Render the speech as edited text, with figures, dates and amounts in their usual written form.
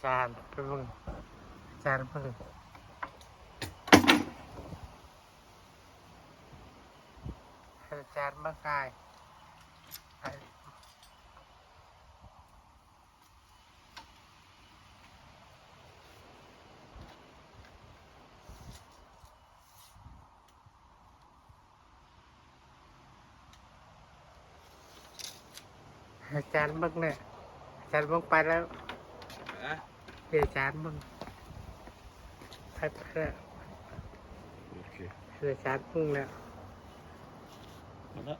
จารย์ไปเบิ่งอาจารย์เบิ่งอาจารย์มากายอาจารย์เบิ่งเนี่ยอาจารย์เบิ่งไปแล้วเดี๋ยวอาจารย์เบิ่งไปแล้ว โอเค อาจารย์เบิ่งแล้ว มาแล้ว